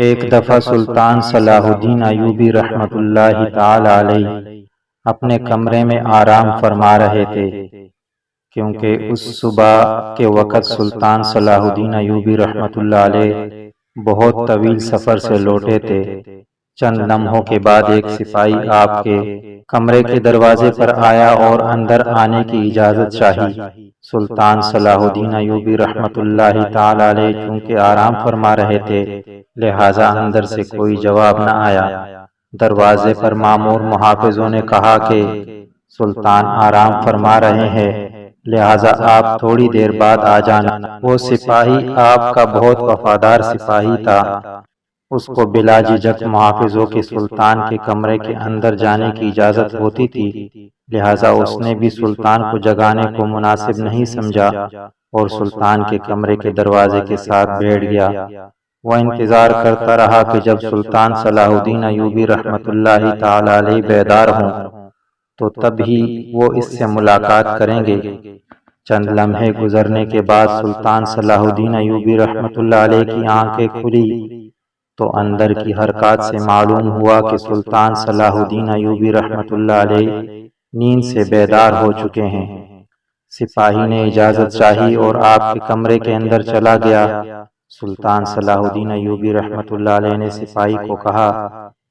ایک دفعہ سلطان صلاح الدین ایوبی رحمۃ اللہ تعالی علیہ اپنے کمرے میں آرام فرما رہے تھے، کیونکہ اس صبح کے وقت سلطان صلاح الدین ایوبی رحمۃ اللہ علیہ بہت طویل سفر سے لوٹے تھے۔ چند لمحوں کے بعد ایک سپاہی آپ کے کمرے کے دروازے پر آیا اور اندر آنے کی اجازت چاہی۔ سلطان صلاح الدین ایوبی رحمۃ اللہ تعالی علیہ چونکہ آرام فرما رہے تھے، لہذا اندر سے کوئی جواب نہ آیا۔ دروازے پر مامور محافظوں نے کہا کہ سلطان آرام فرما رہے ہیں، لہذا آپ تھوڑی دیر بعد آ جانا۔ وہ سپاہی آپ کا بہت وفادار سپاہی تھا، اس کو بلا جھجک محافظوں کے سلطان کے کمرے کے اندر جانے کی اجازت ہوتی تھی، لہذا اس نے بھی سلطان کو جگانے کو مناسب نہیں سمجھا اور سلطان کے کمرے کے دروازے کے ساتھ بیٹھ گیا۔ وہ انتظار کرتا رہا کہ جب سلطان صلاح الدین ایوبی رحمۃ اللہ تعالی علیہ بیدار ہوں تو تب ہی وہ اس سے ملاقات کریں گے۔ چند لمحے گزرنے کے بعد سلطان صلاح الدین ایوبی رحمۃ اللہ علیہ کی آنکھیں کھلی تو اندر کی حرکات سے معلوم ہوا کہ سلطان صلاح الدین ایوبی رحمۃ اللہ علیہ نیند سے بیدار ہو چکے ہیں۔ سپاہی نے اجازت چاہی اور آپ کے کمرے کے اندر چلا گیا۔ سلطان صلاح الدین ایوبی رحمۃ اللہ علیہ نے سپاہی کو کہا،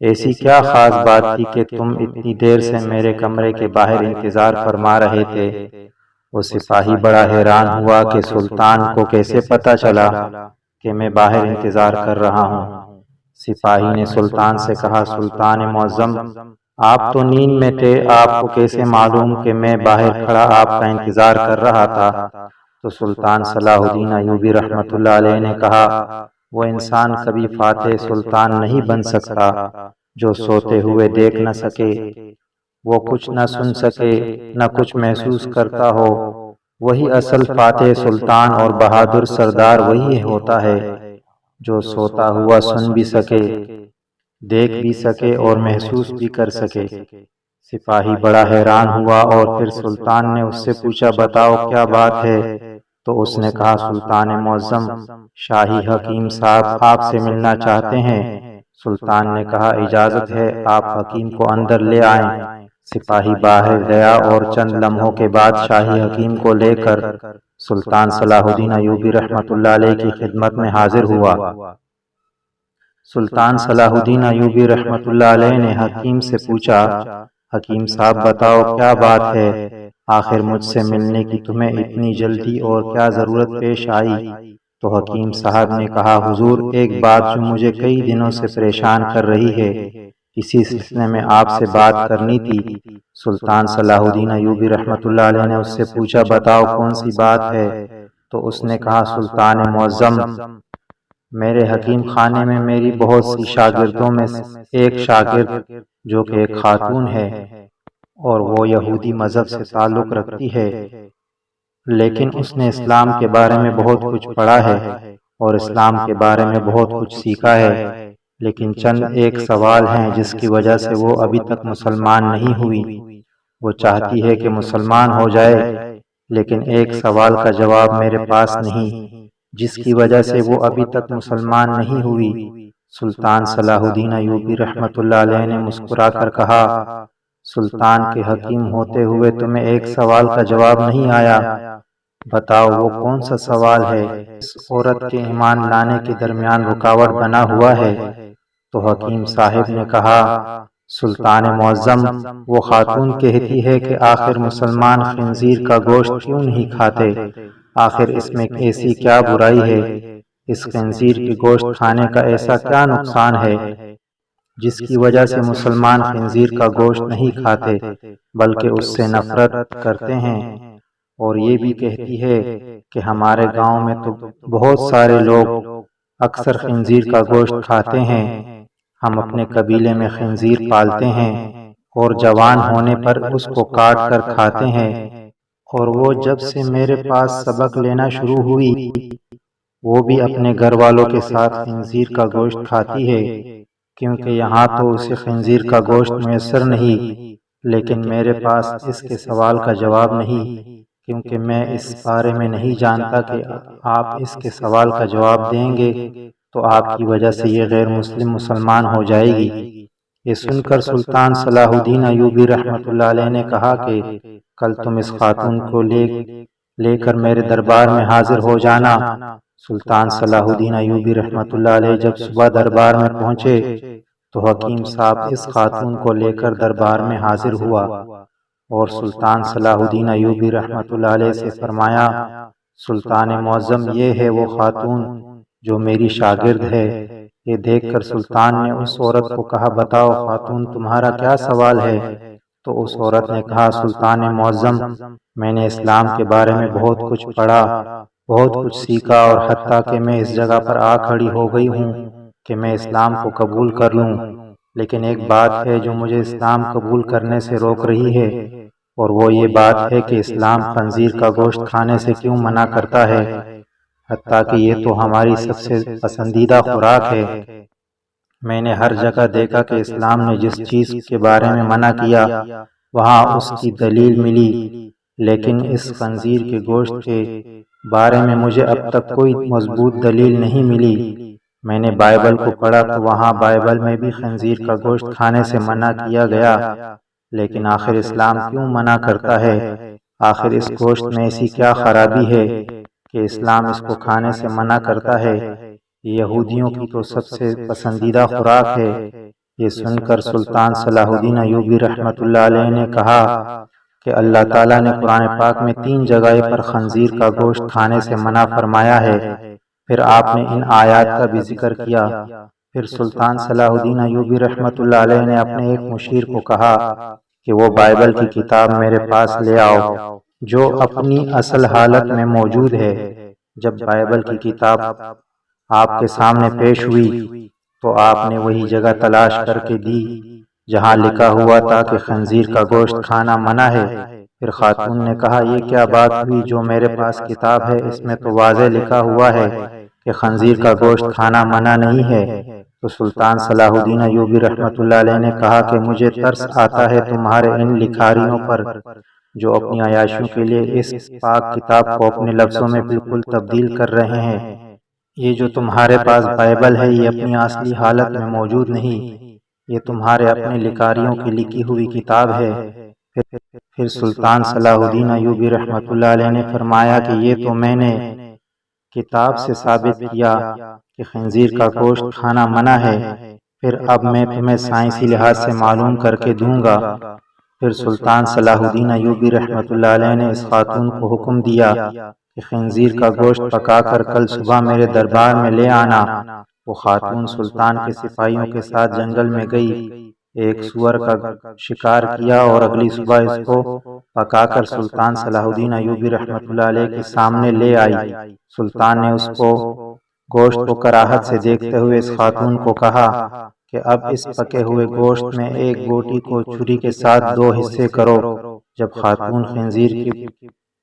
ایسی کیا خاص بات تھی کہ تم اتنی دیر سے میرے کمرے کے باہر انتظار فرما رہے تھے؟ وہ سپاہی بڑا حیران ہوا کہ سلطان کو کیسے پتہ چلا کہ میں باہر انتظار کر رہا ہوں۔ سپاہی نے سلطان سے کہا، سلطان معظم، آپ تو نیند میں تھے، آپ کو کیسے معلوم کہ میں باہر کھڑا آپ کا انتظار کر رہا تھا؟ تو سلطان صلاح الدین ایوبی رحمۃ اللہ علیہ نے کہا، وہ انسان کبھی فاتح سلطان نہیں بن سکتا جو سوتے ہوئے دیکھ نہ سکے، وہ کچھ نہ سن سکے، نہ کچھ محسوس کرتا ہو۔ وہی اصل فاتح سلطان اور بہادر سردار وہی ہوتا ہے جو سوتا ہوا سن بھی سکے، دیکھ بھی سکے اور محسوس بھی کر سکے۔ سپاہی بڑا حیران ہوا اور پھر سلطان نے اس سے پوچھا، بتاؤ کیا بات ہے؟ تو اس نے کہا، سلطان معظم، شاہی حکیم صاحب آپ سے ملنا چاہتے ہیں۔ سلطان نے کہا، اجازت ہے، آپ حکیم کو اندر لے آئیں۔ سپاہی باہر گیا اور چند لمحوں کے بعد شاہی حکیم کو لے کر سلطان صلاح الدین ایوبی رحمۃ اللہ علیہ کی خدمت میں حاضر ہوا۔ سلطان صلاح الدین ایوبی رحمۃ اللہ علیہ نے حکیم سے پوچھا، حکیم صاحب بتاؤ کیا بات ہے؟ آخر مجھ سے ملنے کی تمہیں اتنی جلدی اور کیا ضرورت پیش آئی؟ تو حکیم صاحب نے کہا، حضور، ایک بات جو مجھے کئی دنوں سے پریشان کر رہی ہے، اسی سلسلے میں آپ سے بات کرنی تھی۔ سلطان صلاح الدین ایوبی رحمۃ اللہ علیہ نے اس سے پوچھا، بتاؤ کون سی بات ہے؟ تو اس نے کہا، سلطان معظم، میرے حکیم خانے میں میری بہت سی شاگردوں میں ایک شاگرد جو کہ ایک خاتون ہے اور وہ یہودی مذہب سے تعلق رکھتی ہے، لیکن اس نے اسلام کے بارے میں بہت کچھ پڑھا ہے اور اسلام کے بارے میں بہت کچھ سیکھا ہے، لیکن چند ایک سوال ہیں جس کی وجہ سے وہ ابھی تک مسلمان نہیں ہوئی۔ وہ چاہتی ہے کہ مسلمان ہو جائے، لیکن ایک سوال کا جواب میرے پاس نہیں، جس کی وجہ سے وہ ابھی تک مسلمان نہیں ہوئی۔ سلطان صلاح الدین ایوبی رحمۃ اللہ علیہ نے مسکرا کر کہا، سلطان کے حکیم ہوتے ہوئے تمہیں ایک سوال کا جواب نہیں آیا؟ بتاؤ وہ کون سا سوال ہے اس عورت کے ایمان لانے کے درمیان رکاوٹ بنا ہوا ہے؟ تو حکیم صاحب نے کہا، سلطان معظم، وہ خاتون کہتی ہے کہ آخر مسلمان خنزیر کا گوشت کیوں نہیں کھاتے؟ آخر اس میں ایسی کیا برائی ہے؟ اس خنزیر کے گوشت کھانے کا ایسا کیا نقصان ہے جس کی وجہ سے مسلمان خنزیر کا گوشت نہیں کھاتے بلکہ اس سے نفرت کرتے ہیں؟ اور یہ بھی کہتی ہے کہ ہمارے گاؤں میں تو بہت سارے لوگ اکثر خنزیر کا گوشت کھاتے ہیں، ہم اپنے قبیلے میں خنزیر پالتے ہیں اور جوان ہونے پر اس کو کاٹ کر کھاتے ہیں، اور وہ جب سے میرے پاس سبق لینا شروع ہوئی وہ بھی اپنے گھر والوں کے ساتھ خنزیر کا گوشت کھاتی ہے، کیونکہ یہاں تو اسے خنزیر کا گوشت میسر نہیں، لیکن میرے پاس اس کے سوال کا جواب نہیں، کیونکہ میں اس بارے میں نہیں جانتا کہ آپ اس کے سوال کا جواب دیں گے۔ تو آپ کی وجہ سے یہ غیر مسلم مسلمان ہو جائے گی۔ یہ سن کر سلطان صلاح الدین ایوبی رحمۃ اللہ علیہ نے کہا کہ کل تم اس خاتون کو لے کر میرے دربار میں حاضر ہو جانا۔ سلطان صلاح الدین ایوبی رحمۃ اللہ علیہ جب صبح دربار میں پہنچے تو حکیم صاحب اس خاتون کو لے کر دربار میں حاضر ہوا اور سلطان صلاح الدین ایوبی رحمۃ اللہ علیہ سے فرمایا، سلطان معظم، یہ ہے وہ خاتون جو میری شاگرد ہے۔ یہ دیکھ کر سلطان نے اس عورت کو کہا، بتاؤ خاتون تمہارا کیا سوال ہے؟ تو اس عورت نے کہا، سلطان معظم، میں نے اسلام کے بارے میں بہت کچھ پڑھا، بہت کچھ سیکھا، اور حتیٰ کہ میں اس جگہ پر آ کھڑی ہو گئی ہوں کہ میں اسلام کو قبول کر لوں، لیکن ایک بات ہے جو مجھے اسلام قبول کرنے سے روک رہی ہے، اور وہ یہ بات ہے کہ اسلام خنزیر کا گوشت کھانے سے کیوں منع کرتا ہے، حتیٰ کہ یہ تو ہماری سب سے پسندیدہ خوراک ہے۔ میں نے ہر جگہ دیکھا کہ اسلام نے جس چیز کے بارے میں منع کیا وہاں اس کی دلیل ملی، لیکن اس خنزیر کے گوشت کے بارے میں مجھے اب تک کوئی مضبوط دلیل نہیں ملی۔ میں نے بائبل کو پڑھا تو وہاں بائبل میں بھی خنزیر کا گوشت کھانے سے منع کیا گیا، لیکن آخر اسلام کیوں منع کرتا ہے؟ آخر اس گوشت میں ایسی کیا خرابی ہے کہ اسلام اس کو کھانے سے منع کرتا ہے؟ یہودیوں کی تو سب سے پسندیدہ خوراک ہے۔ یہ سن کر سلطان صلاح الدین ایوبی رحمۃ اللہ علیہ نے کہا کہ اللہ تعالیٰ نے قرآن پاک میں 3 جگہ پر خنزیر کا گوشت کھانے سے منع فرمایا ہے، پھر آپ نے ان آیات کا بھی ذکر کیا۔ پھر سلطان صلاح الدین ایوبی رحمۃ اللہ علیہ نے اپنے ایک مشیر کو کہا کہ وہ بائبل کی کتاب میرے پاس لے آؤ جو اپنی اصل حالت میں موجود ہے۔ جب بائبل کی کتاب آپ کے سامنے پیش ہوئی تو آپ نے وہی جگہ تلاش کر کے دی جہاں لکھا ہوا تھا کہ خنزیر کا گوشت کھانا منع ہے۔ پھر خاتون نے کہا، یہ کیا بات ہوئی؟ جو میرے پاس کتاب ہے اس میں تو واضح لکھا ہوا ہے کہ خنزیر کا گوشت کھانا منع نہیں ہے۔ تو سلطان صلاح الدین ایوبی رحمۃ اللہ علیہ نے کہا کہ مجھے ترس آتا ہے تمہارے ان لکھاریوں پر جو اپنی عیاشیوں کے لیے اس پاک کتاب کو اپنے لفظوں میں بالکل تبدیل کر رہے ہیں۔ یہ جو تمہارے پاس بائبل ہے یہ اپنی اصلی حالت میں موجود نہیں، یہ تمہارے اپنے لکھاریوں کی لکھی ہوئی کتاب ہے۔ پھر سلطان صلاح الدین ایوبی رحمۃ اللہ علیہ نے فرمایا کہ یہ تو میں نے کتاب سے ثابت کیا کہ خنزیر کا گوشت کھانا منع ہے، پھر اب میں تمہیں سائنسی لحاظ سے معلوم کر کے دوں گا۔ پھر سلطان صلاح الدین ایوبی رحمۃ اللہ علیہ نے اس خاتون کو حکم دیا کہ خنزیر کا گوشت پکا کر کل صبح میرے دربار میں لے آنا۔ وہ خاتون سلطان کے سپاہیوں کے ساتھ جنگل میں گئی، ایک سور کا شکار کیا اور اگلی صبح اس کو پکا کر سلطان صلاح الدین ایوبی رحمۃ اللہ علیہ کے سامنے لے آئی۔ سلطان نے اس کو گوشت کو کراہت سے دیکھتے ہوئے اس خاتون کو کہا کہ اب اس پکے ہوئے گوشت میں ایک بوٹی کو چھری کے ساتھ 2 حصے کرو۔ جب خاتون خنزیر کی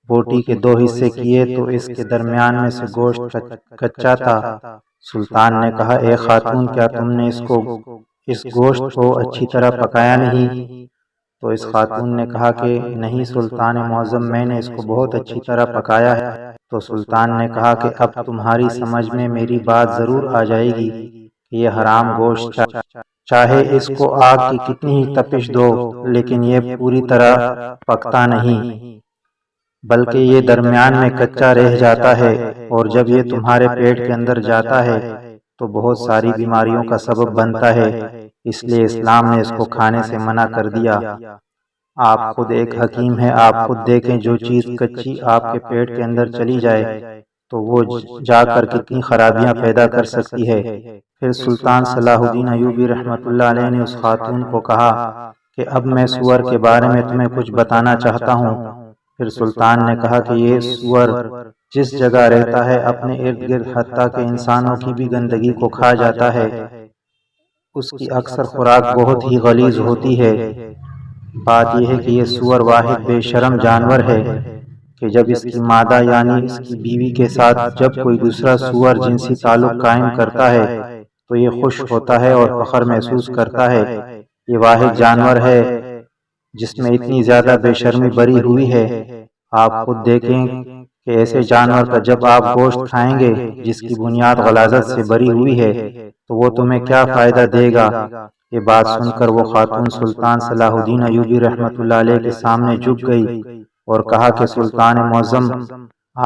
بوٹی کے 2 حصے کیے تو اس کے درمیان میں سے گوشت کچا تھا۔ سلطان نے کہا، اے خاتون، کیا تم نے اس گوشت کو اچھی طرح پکایا نہیں؟ تو اس خاتون نے کہا کہ نہیں سلطان معظم، میں نے اس کو بہت اچھی طرح پکایا ہے۔ تو سلطان نے کہا کہ اب تمہاری سمجھ میں میری بات ضرور آ جائے گی کہ یہ حرام گوشت چاہے اس کو آگ کی کتنی ہی تپش دو لیکن یہ پوری طرح پکتا نہیں، بلکہ یہ درمیان میں کچا رہ جاتا ہے، اور جب یہ تمہارے پیٹ کے اندر جاتا ہے تو بہت ساری بیماریوں کا سبب بنتا ہے، اس لیے اسلام نے اس کو کھانے سے منع کر دیا۔ آپ خود ایک حکیم ہیں، آپ خود دیکھیں جو چیز کچی آپ کے پیٹ کے اندر چلی جائے تو وہ جا کر کتنی خرابیاں پیدا کر سکتی ہے۔ پھر سلطان صلاح الدین ایوبی رحمۃ اللہ علیہ نے اس خاتون کو کہا کہ اب میں سور کے بارے میں تمہیں کچھ بتانا چاہتا ہوں۔ پھر سلطان نے کہا کہ یہ سور جس جگہ رہتا ہے اپنے ارد گرد حتیٰ کہ انسانوں کی بھی گندگی کو کھا جاتا ہے، اس کی اکثر خوراک بہت ہی غلیظ ہوتی ہے۔ بات یہ ہے کہ یہ سور واحد بے شرم جانور ہے کہ جب اس کی مادہ یعنی اس کی بیوی کے ساتھ جب کوئی دوسرا سور جنسی تعلق قائم کرتا ہے تو یہ خوش ہوتا ہے اور فخر محسوس کرتا ہے۔ یہ واحد جانور ہے جس میں اتنی زیادہ بے شرمی بری ہوئی ہے۔ آپ خود دیکھیں کہ ایسے جانور کا جب آپ گوشت کھائیں گے جس کی بنیاد غلاظت سے بری ہوئی ہے تو وہ تمہیں کیا فائدہ دے گا؟ یہ بات سن کر وہ خاتون سلطان صلاح الدین ایوبی رحمۃ اللہ علیہ کے سامنے جھک گئی اور کہا کہ سلطان معظم،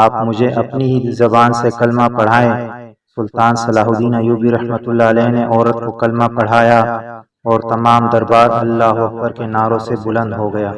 آپ مجھے اپنی ہی زبان سے کلمہ پڑھائیں۔ سلطان صلاح الدین ایوبی رحمۃ اللہ علیہ نے عورت کو کلمہ پڑھایا اور تمام دربار اللہ اکبر کے نعروں سے بلند ہو گیا۔